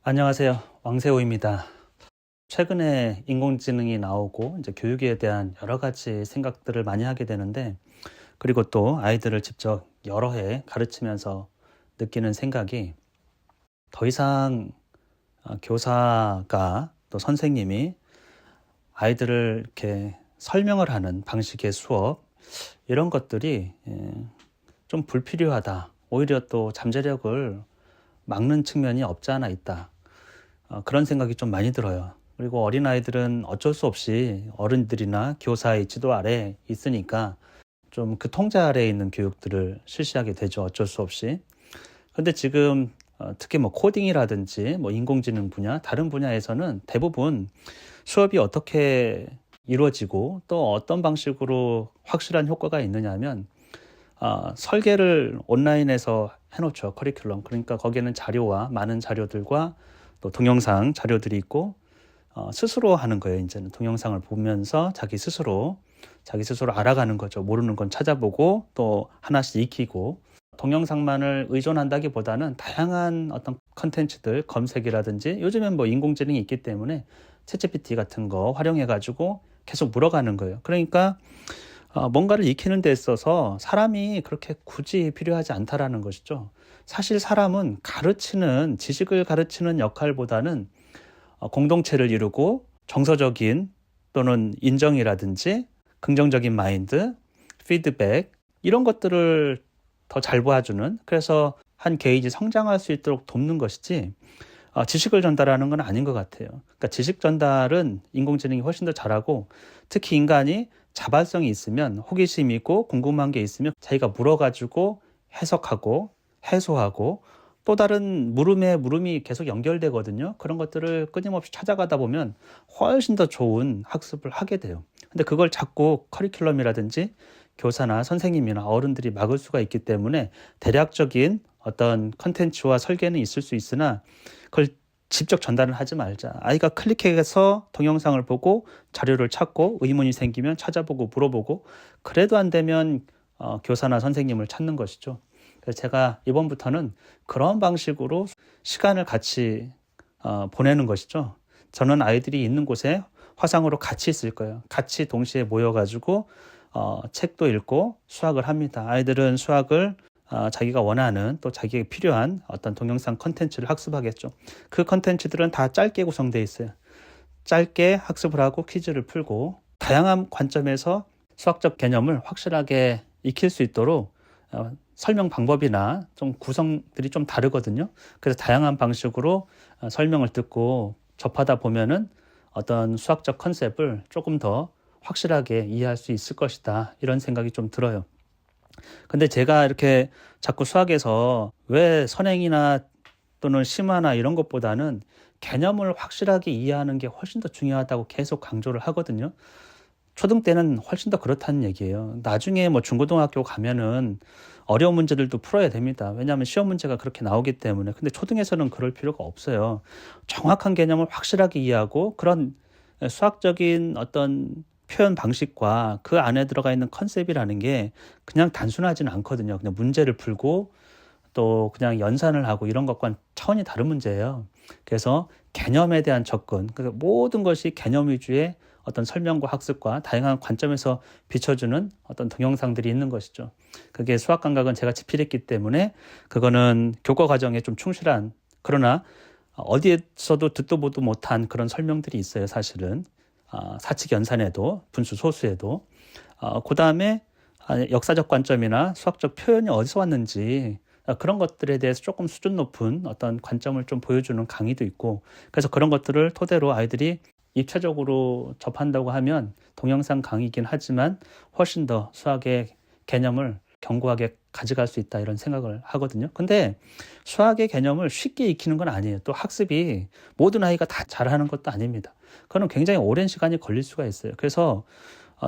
안녕하세요. 왕세호입니다. 최근에 인공지능이 나오고 이제 교육에 대한 여러 가지 생각들을 많이 하게 되는데, 그리고 또 아이들을 직접 여러 해 가르치면서 느끼는 생각이, 더 이상 교사가 또 선생님이 아이들을 이렇게 설명을 하는 방식의 수업, 이런 것들이 좀 불필요하다. 오히려 또 잠재력을 막는 측면이 없지 않아 있다. 그런 생각이 좀 많이 들어요. 그리고 어린아이들은 어쩔 수 없이 어른들이나 교사의 지도 아래 있으니까 좀 그 통제 아래에 있는 교육들을 실시하게 되죠. 어쩔 수 없이. 근데 지금 특히 뭐 코딩이라든지 뭐 인공지능 분야, 다른 분야에서는 대부분 수업이 어떻게 이루어지고 또 어떤 방식으로 확실한 효과가 있느냐면, 설계를 온라인에서 해놓죠. 커리큘럼. 그러니까 거기에는 자료와 많은 자료들과 또 동영상 자료들이 있고, 스스로 하는 거예요. 이제는 동영상을 보면서 자기 스스로 알아가는 거죠. 모르는 건 찾아보고 또 하나씩 익히고, 동영상만을 의존한다기보다는 다양한 어떤 컨텐츠들, 검색이라든지, 요즘엔 뭐 인공지능이 있기 때문에 챗GPT 같은 거 활용해 가지고 계속 물어가는 거예요. 그러니까 뭔가를 익히는 데 있어서 사람이 그렇게 굳이 필요하지 않다라는 것이죠. 사실 사람은 지식을 가르치는 역할보다는 공동체를 이루고 정서적인 또는 인정이라든지 긍정적인 마인드, 피드백, 이런 것들을 더 잘 보여주는, 그래서 한 개인이 성장할 수 있도록 돕는 것이지 지식을 전달하는 건 아닌 것 같아요. 그러니까 지식 전달은 인공지능이 훨씬 더 잘하고, 특히 인간이 자발성이 있으면, 호기심이 있고 궁금한 게 있으면 자기가 물어가지고 해석하고 해소하고, 또 다른 물음에 물음이 계속 연결되거든요. 그런 것들을 끊임없이 찾아가다 보면 훨씬 더 좋은 학습을 하게 돼요. 근데 그걸 자꾸 커리큘럼이라든지 교사나 선생님이나 어른들이 막을 수가 있기 때문에, 대략적인 어떤 컨텐츠와 설계는 있을 수 있으나 그걸 직접 전달을 하지 말자. 아이가 클릭해서 동영상을 보고 자료를 찾고 의문이 생기면 찾아보고 물어보고, 그래도 안 되면 교사나 선생님을 찾는 것이죠. 그래서 제가 이번부터는 그런 방식으로 시간을 같이 보내는 것이죠. 저는 아이들이 있는 곳에 화상으로 같이 있을 거예요. 같이 동시에 모여가지고 책도 읽고 수학을 합니다. 아이들은 수학을 자기가 원하는, 또 자기에게 필요한 어떤 동영상 컨텐츠를 학습하겠죠. 그 컨텐츠들은 다 짧게 구성되어 있어요. 짧게 학습을 하고 퀴즈를 풀고, 다양한 관점에서 수학적 개념을 확실하게 익힐 수 있도록 설명 방법이나 좀 구성들이 좀 다르거든요. 그래서 다양한 방식으로 설명을 듣고 접하다 보면은 어떤 수학적 컨셉을 조금 더 확실하게 이해할 수 있을 것이다, 이런 생각이 좀 들어요. 근데 제가 이렇게 자꾸 수학에서 왜 선행이나 또는 심화나 이런 것보다는 개념을 확실하게 이해하는 게 훨씬 더 중요하다고 계속 강조를 하거든요. 초등 때는 훨씬 더 그렇다는 얘기예요. 나중에 뭐 중고등학교 가면은 어려운 문제들도 풀어야 됩니다. 왜냐하면 시험 문제가 그렇게 나오기 때문에. 근데 초등에서는 그럴 필요가 없어요. 정확한 개념을 확실하게 이해하고, 그런 수학적인 어떤 표현 방식과 그 안에 들어가 있는 컨셉이라는 게 그냥 단순하지는 않거든요. 그냥 문제를 풀고 또 그냥 연산을 하고 이런 것과는 차원이 다른 문제예요. 그래서 개념에 대한 접근, 그러니까 모든 것이 개념 위주의 어떤 설명과 학습과 다양한 관점에서 비춰주는 어떤 동영상들이 있는 것이죠. 그게 수학 감각은 제가 집필했기 때문에 그거는 교과 과정에 좀 충실한, 그러나 어디에서도 듣도 보도 못한 그런 설명들이 있어요. 사실은 사칙 연산에도, 분수 소수에도. 그 다음에 역사적 관점이나 수학적 표현이 어디서 왔는지, 그런 것들에 대해서 조금 수준 높은 어떤 관점을 좀 보여주는 강의도 있고, 그래서 그런 것들을 토대로 아이들이 입체적으로 접한다고 하면 동영상 강의이긴 하지만 훨씬 더 수학의 개념을 견고하게 가져갈 수 있다, 이런 생각을 하거든요. 근데 수학의 개념을 쉽게 익히는 건 아니에요. 또 학습이 모든 아이가 다 잘하는 것도 아닙니다. 그거는 굉장히 오랜 시간이 걸릴 수가 있어요. 그래서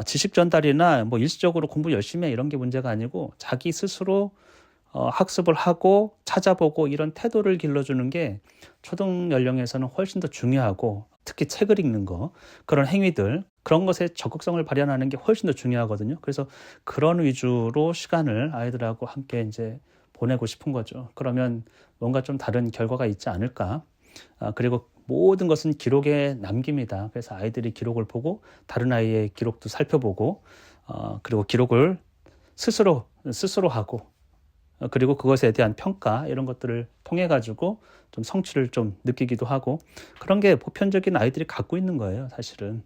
지식 전달이나 뭐 일시적으로 공부 열심히 해, 이런 게 문제가 아니고, 자기 스스로 학습을 하고 찾아보고 이런 태도를 길러주는 게 초등 연령에서는 훨씬 더 중요하고, 특히 책을 읽는 거, 그런 행위들, 그런 것에 적극성을 발현하는 게 훨씬 더 중요하거든요. 그래서 그런 위주로 시간을 아이들하고 함께 이제 보내고 싶은 거죠. 그러면 뭔가 좀 다른 결과가 있지 않을까. 그리고 모든 것은 기록에 남깁니다. 그래서 아이들이 기록을 보고 다른 아이의 기록도 살펴보고 그리고 기록을 스스로 하고 그리고 그것에 대한 평가 이런 것들을 통해 가지고 좀 성취를 좀 느끼기도 하고 그런 게 보편적인 아이들이 갖고 있는 거예요, 사실은.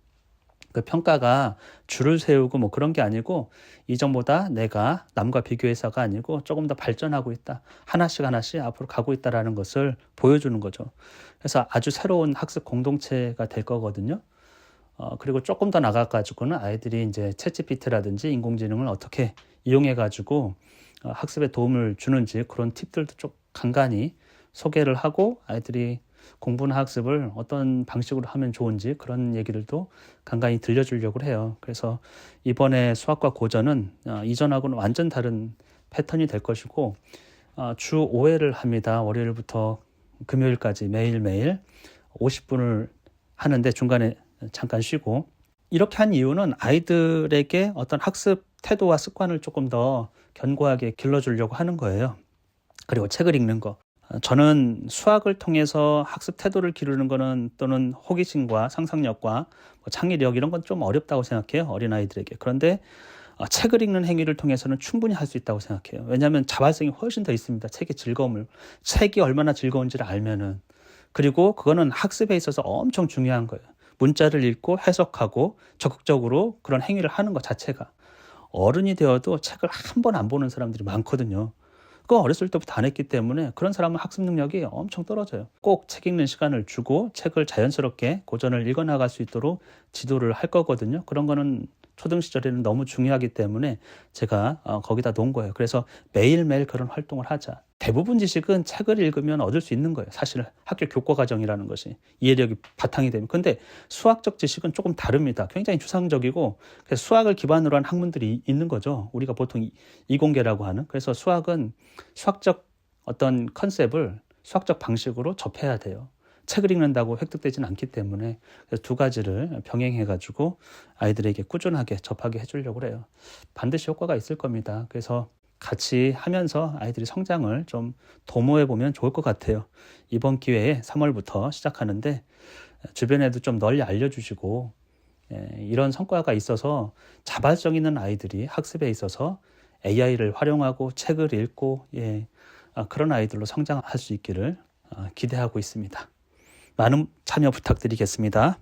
그 평가가 줄을 세우고 뭐 그런 게 아니고 이전보다 내가 남과 비교해서가 아니고 조금 더 발전하고 있다. 하나씩 앞으로 가고 있다라는 것을 보여주는 거죠. 그래서 아주 새로운 학습 공동체가 될 거거든요. 그리고 조금 더 나가가지고는 아이들이 이제 챗GPT라든지 인공지능을 어떻게 이용해가지고 학습에 도움을 주는지 그런 팁들도 좀 간간히 소개를 하고 아이들이 공부나 학습을 어떤 방식으로 하면 좋은지 그런 얘기들도 간간히 들려주려고 해요. 그래서 이번에 수학과 고전은 이전하고는 완전 다른 패턴이 될 것이고 주 5회를 합니다. 월요일부터 금요일까지 매일매일 50분을 하는데 중간에 잠깐 쉬고 이렇게 한 이유는 아이들에게 어떤 학습 태도와 습관을 조금 더 견고하게 길러주려고 하는 거예요. 그리고 책을 읽는 거. 저는 수학을 통해서 학습 태도를 기르는 거는 또는 호기심과 상상력과 뭐 창의력 이런 건 좀 어렵다고 생각해요. 어린아이들에게. 그런데 책을 읽는 행위를 통해서는 충분히 할 수 있다고 생각해요. 왜냐하면 자발성이 훨씬 더 있습니다. 책의 즐거움을. 책이 얼마나 즐거운지를 알면은. 그리고 그거는 학습에 있어서 엄청 중요한 거예요. 문자를 읽고 해석하고 적극적으로 그런 행위를 하는 것 자체가. 어른이 되어도 책을 한 번 안 보는 사람들이 많거든요. 그거 어렸을 때부터 안 했기 때문에 그런 사람은 학습 능력이 엄청 떨어져요. 꼭 책 읽는 시간을 주고 책을 자연스럽게 고전을 읽어나갈 수 있도록 지도를 할 거거든요. 그런 거는 초등 시절에는 너무 중요하기 때문에 제가 거기다 놓은 거예요. 그래서 매일매일 그런 활동을 하자. 대부분 지식은 책을 읽으면 얻을 수 있는 거예요. 사실 학교 교과 과정이라는 것이 이해력이 바탕이 되면. 근데 수학적 지식은 조금 다릅니다. 굉장히 추상적이고 그래서 수학을 기반으로 한 학문들이 있는 거죠. 우리가 보통 이공계라고 하는. 그래서 수학은 수학적 어떤 컨셉을 수학적 방식으로 접해야 돼요. 책을 읽는다고 획득되지는 않기 때문에 그래서 두 가지를 병행해가지고 아이들에게 꾸준하게 접하게 해주려고 해요. 반드시 효과가 있을 겁니다. 그래서 같이 하면서 아이들이 성장을 좀 도모해 보면 좋을 것 같아요. 이번 기회에 3월부터 시작하는데 주변에도 좀 널리 알려주시고 이런 성과가 있어서 자발성 있는 아이들이 학습에 있어서 AI를 활용하고 책을 읽고 그런 아이들로 성장할 수 있기를 기대하고 있습니다. 많은 참여 부탁드리겠습니다.